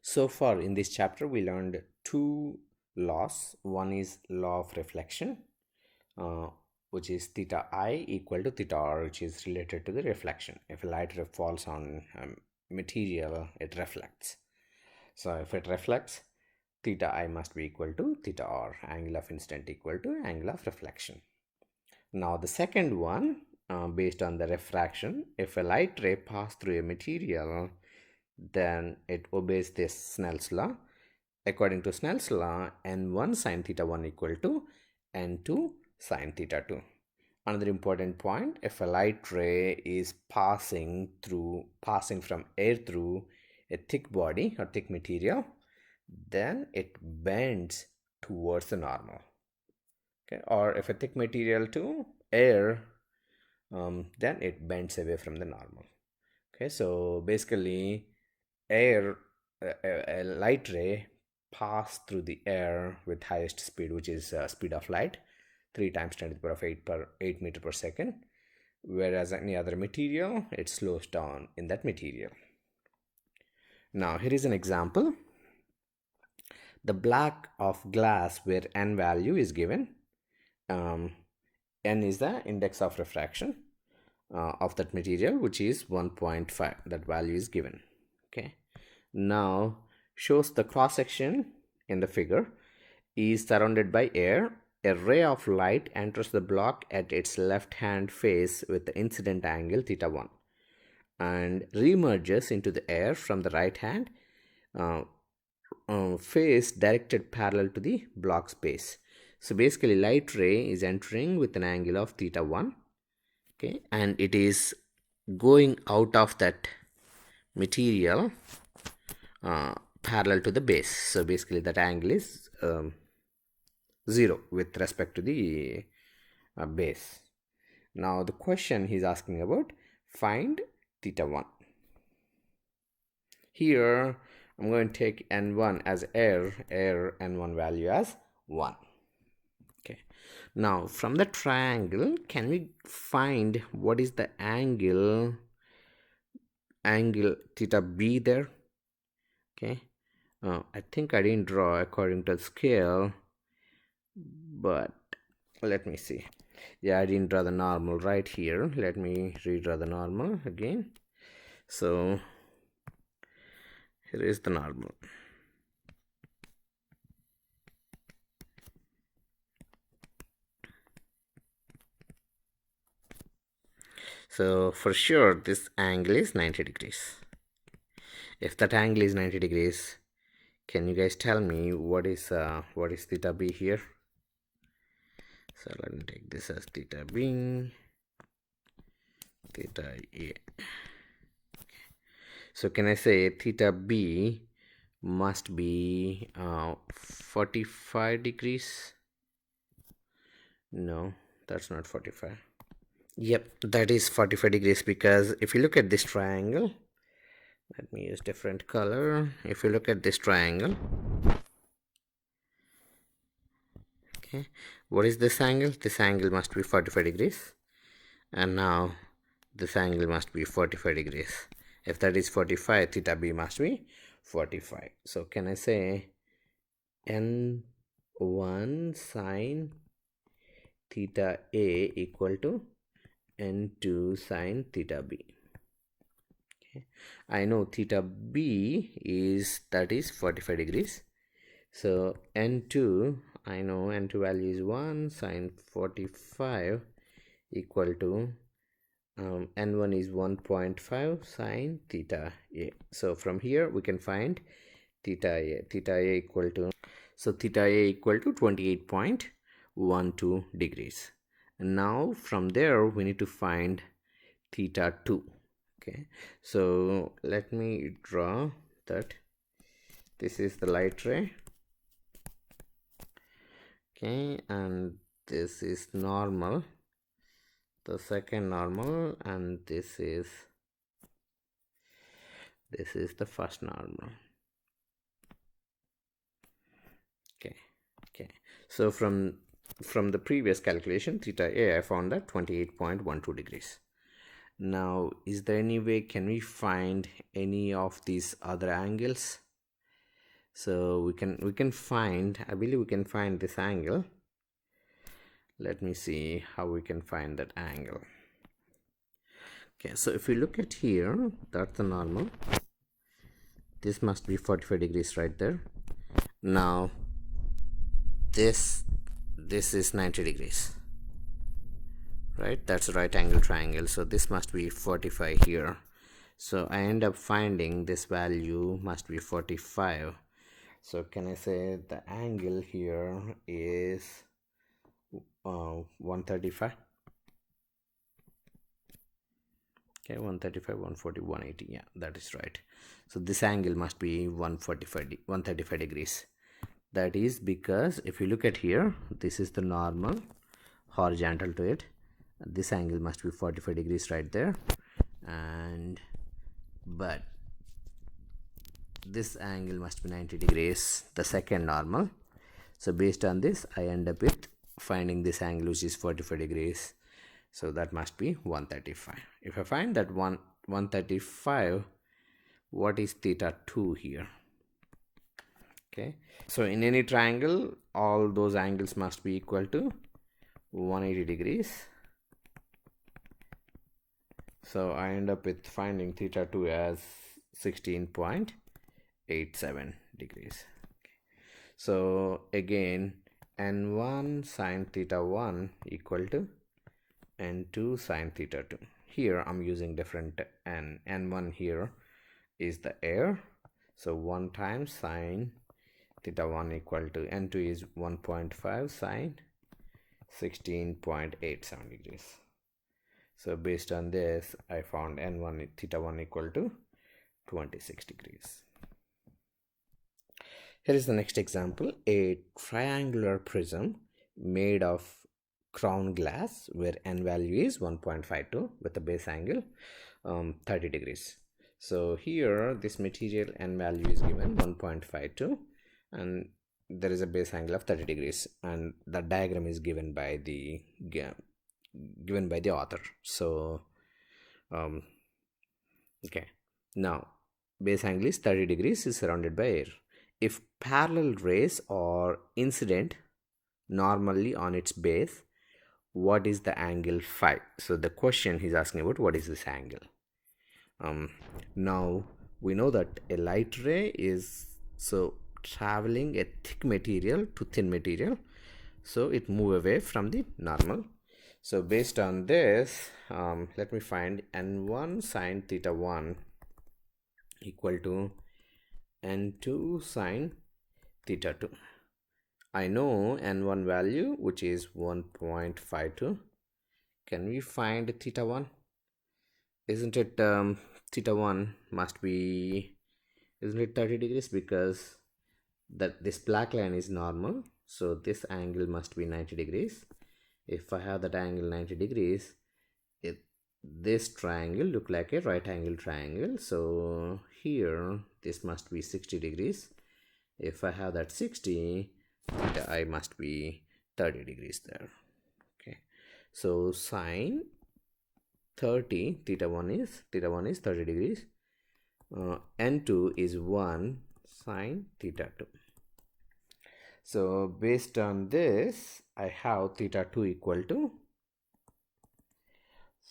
So far in this chapter, we learned two laws. One is law of reflection, uh, which is theta I equal to theta R, which is related to the reflection. If a light ray falls on material, it reflects. So if it reflects, theta I must be equal to theta R, angle of incident equal to angle of reflection. Now the second one, based on the refraction, if a light ray passes through a material, then it obeys this Snell's law. According to Snell's law, n1 sine theta 1 equal to n2 sine theta 2. Another important point, if a light ray is passing from air through a thick body or thick material, then it bends towards the normal. Okay, or if a thick material to air, then it bends away from the normal. Okay, so basically air, a light ray pass through the air with highest speed, which is speed of light, 3 times 10 to the power of 8 per 8 meter per second, whereas any other material, it slows down in that material. Now here is an example. The block of glass where n value is given, n is the index of refraction of that material, which is 1.5. That value is given. Okay, now shows the cross section in the figure is surrounded by air. A ray of light enters the block at its left hand face with the incident angle theta 1 and reemerges into the air from the right hand face directed parallel to the block space. So basically light ray is entering with an angle of theta 1, okay, and it is going out of that material parallel to the base. So basically that angle is 0 with respect to the base. Now the question he's asking about, find theta 1. Here I'm going to take n1 as air n1 value as 1. Okay, now from the triangle, can we find what is the angle theta b there? Okay, I think I didn't draw according to the scale, but let me see. Yeah, I didn't draw the normal right here. Let me redraw the normal again. So here is the normal. So for sure this angle is 90 degrees. If that angle is 90 degrees, can you guys tell me what is theta b here? So let me take this as theta b, theta a. So can I say theta b must be 45 degrees? No, that's not 45. Yep, that is 45 degrees, because if you look at this triangle, let me use different color. If you look at this triangle, okay, what is this angle? This angle must be 45 degrees, and now this angle must be 45 degrees. If that is 45, theta b must be 45. So can I say n1 sine theta a equal to n2 sine theta b? Okay, I know theta b is 45 degrees. So n2, I know n2 value is 1 sine 45 equal to n1 is 1.5 sine theta a. So from here we can find theta a equal to, so theta a equal to 28.12 degrees. And now from there we need to find theta 2. Okay, so let me draw that. This is the light ray, okay, and this is normal, the second normal, and this is the first normal. Okay, so from the previous calculation, theta a, I found that 28.12 degrees. Now is there any way can we find any of these other angles? So we can find, I believe we can find this angle. Let me see how we can find that angle. Okay, so if we look at here, that's the normal. This must be 45 degrees right there. Now this is 90 degrees, right? That's a right angle triangle, so this must be 45 here. So I end up finding this value must be 45. So can I say the angle here is 135? Okay, 135, 140, 180. Yeah, that is right. So this angle must be 135 degrees. That is because if you look at here, this is the normal horizontal to it. This angle must be 45 degrees right there, and but this angle must be 90 degrees, the second normal. So based on this, I end up with finding this angle which is 45 degrees. So that must be 135. If I find that 135, what is theta 2 here? Okay, so in any triangle, all those angles must be equal to 180 degrees. So I end up with finding theta 2 as 16.87 degrees. Okay. So again, n1 sine theta 1 equal to n2 sine theta 2. Here I'm using different n1 here is the air, so 1 times sine theta 1 equal to n2 is 1.5 sine 16.87 degrees. So based on this, I found n1 theta 1 equal to 26 degrees. Here is the next example. A triangular prism made of crown glass where n value is 1.52 with a base angle 30 degrees. So here this material n value is given 1.52 and there is a base angle of 30 degrees, and the diagram is given by the author. So okay, now base angle is 30 degrees, is surrounded by air. If parallel rays are incident normally on its base, what is the angle phi? So the question he's asking about, what is this angle? Now we know that a light ray is traveling a thick material to thin material, so it move away from the normal. So based on this, let me find n1 sine theta 1 equal to n2 sine theta 2. I know n1 value which is 1.52. Can we find theta 1? Isn't it theta 1 must be, isn't it 30 degrees, because that this black line is normal, so this angle must be 90 degrees. If I have that angle 90 degrees, this triangle look like a right angle triangle, so here this must be 60 degrees. If I have that 60, theta I must be 30 degrees there. Okay, so sine 30 theta 1 is 30 degrees. N2 is 1 sine theta 2. So based on this, I have theta 2 equal to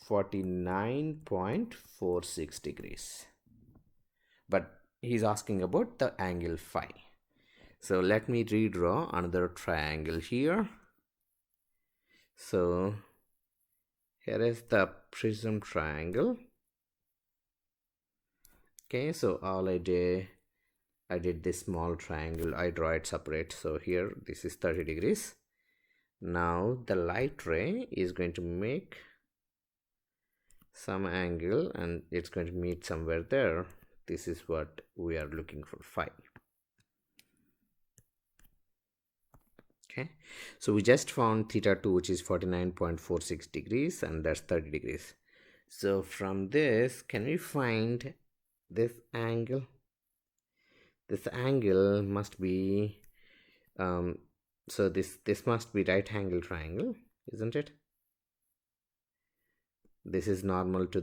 49.46 degrees. But he's asking about the angle phi. So let me redraw another triangle here. So here is the prism triangle. Okay, so all I did this small triangle, I draw it separate. So here this is 30 degrees. Now the light ray is going to make some angle and it's going to meet somewhere there. This is what we are looking for, phi. Okay, so we just found theta 2 which is 49.46 degrees and that's 30 degrees. So from this, can we find this angle? This angle must be so this must be right angle triangle, isn't it? This is normal to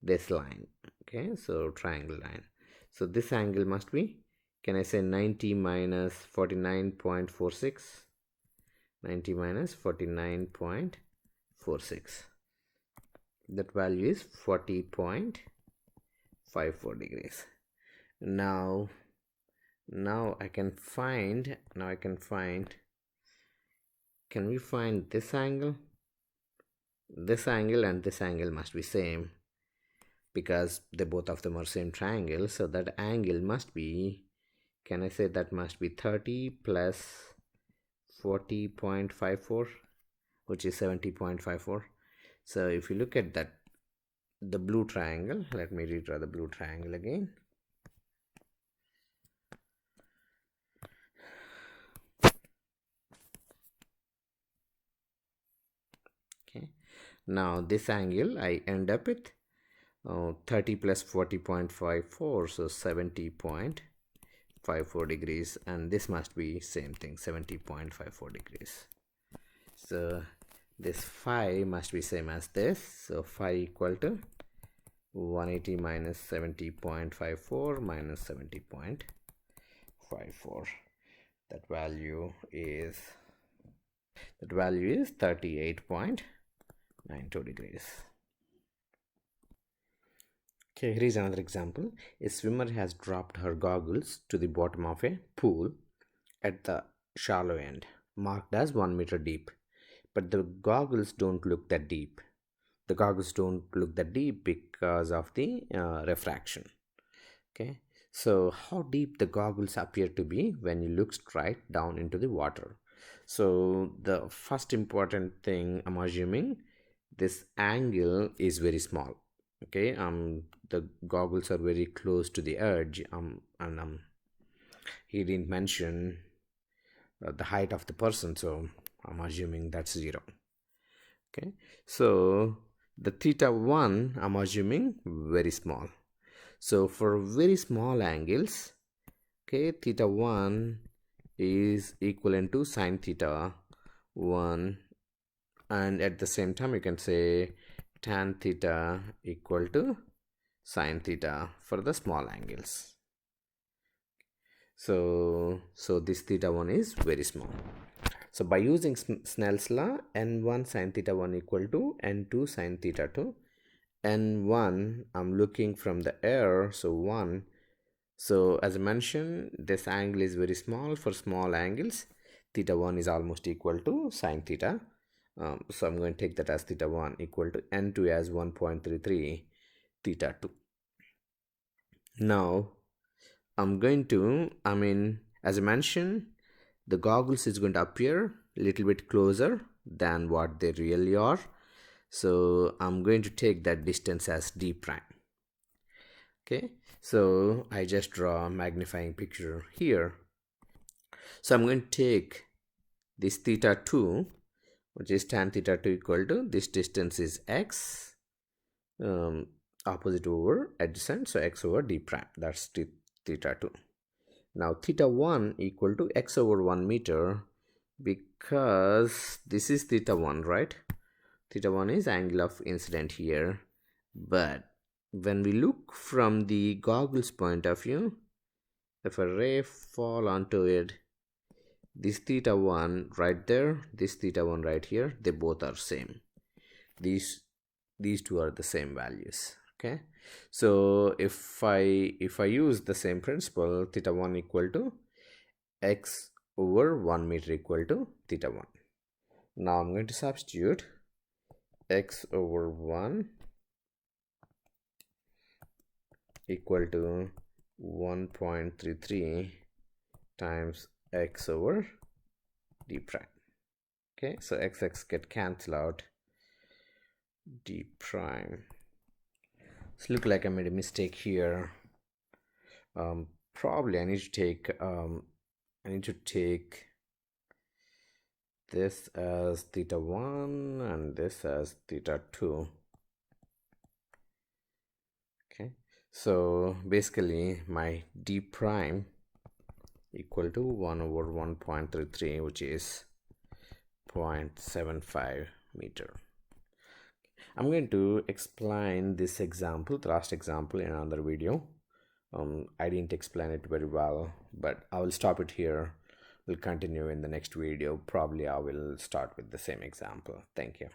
this line. Okay, so triangle line. So this angle must be can I say 90 minus 49.46? 90 minus 49.46. That value is 40.54 degrees. Now I can find, can we find this angle? This angle and this angle must be same, because they both of them are same triangle. So that angle must be, can I say that must be 30 plus 40.54, which is 70.54. So if you look at that, the blue triangle, let me redraw the blue triangle again. Okay, now this angle I end up with 30 plus 40.54, so 70.54 degrees, and this must be same thing, 70.54 degrees. So this phi must be same as this, so phi equal to 180 minus 70.54 minus 70.54. That value is 38.92 degrees. Okay, here is another example. A swimmer has dropped her goggles to the bottom of a pool at the shallow end, marked as 1 meter deep. But the goggles don't look that deep. The goggles don't look that deep because of the refraction. Okay, so how deep the goggles appear to be when you look straight down into the water? So the first important thing, I'm assuming this angle is very small. Okay, the goggles are very close to the edge, and he didn't mention the height of the person, so I'm assuming that's 0. Okay, so the theta 1, I'm assuming very small. So for very small angles, okay, theta 1 is equivalent to sine theta 1, and at the same time you can say tan theta equal to sine theta for the small angles. So this theta 1 is very small. So by using Snell's law, n1 sine theta 1 equal to n2 sine theta 2. n1, I'm looking from the air, so 1. So as I mentioned, this angle is very small. For small angles, theta 1 is almost equal to sine theta. So I'm going to take that as theta 1 equal to n2 as 1.33 theta 2. Now I'm going to, as I mentioned, the goggles is going to appear a little bit closer than what they really are. So I'm going to take that distance as d prime. Okay, so I just draw a magnifying picture here. So I'm going to take this theta 2, which is tan theta 2 equal to, this distance is x, opposite over adjacent, so x over d prime, that's theta 2. Now theta 1 equal to x over 1 meter, because this is theta 1, right? Theta 1 is angle of incident here, but when we look from the goggles point of view, if a ray fall onto it, this theta 1 right there, this theta 1 right here, they both are same. These two are the same values. Okay, so if I use the same principle, theta 1 equal to x over 1 meter equal to theta 1. Now I'm going to substitute x over 1 equal to 1.33 times x over d prime. Okay, so x get cancel out, d prime. It's look like I made a mistake here. Probably I need to take this as theta 1 and this as theta 2. Okay, so basically my d prime equal to 1 over 1.33, which is 0.75 meter. I'm going to explain this example, the last example, in another video. I didn't explain it very well, but I will stop it here. We'll continue in the next video. Probably I will start with the same example. Thank you.